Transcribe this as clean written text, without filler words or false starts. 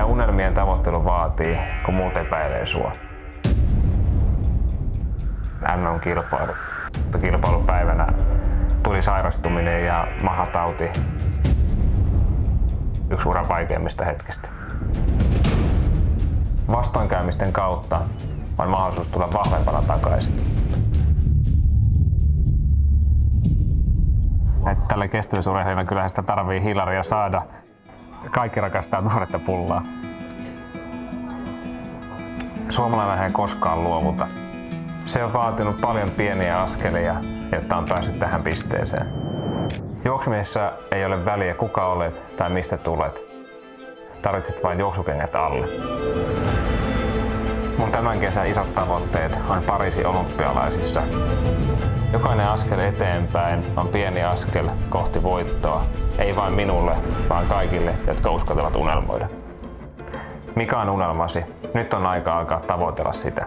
unelmien tavoittelu vaatii, kun muut epäilee sua. MM-kilpailupäivänä tuli sairastuminen ja mahatauti. Yksi uran vaikeimmista hetkistä. Vastoinkäymisten kautta on mahdollisuus tulla vahvempana takaisin. Tälle kestävyysurheilijalle kyllähän sitä tarvii hilaria saada. Kaikki rakastaa nuoretta pullaa. Suomalainen ei koskaan luovuta. Se on vaatinut paljon pieniä askelia, jotta on päässyt tähän pisteeseen. Juoksumisessa ei ole väliä kuka olet tai mistä tulet. Tarvitset vain juoksukengät alle. Mun tämän kesän isot tavoitteet on Pariisin olympialaisissa. Jokainen askel eteenpäin on pieni askel kohti voittoa. Ei vain minulle, vaan kaikille, jotka uskaltavat unelmoida. Mikä on unelmasi? Nyt on aika alkaa tavoitella sitä.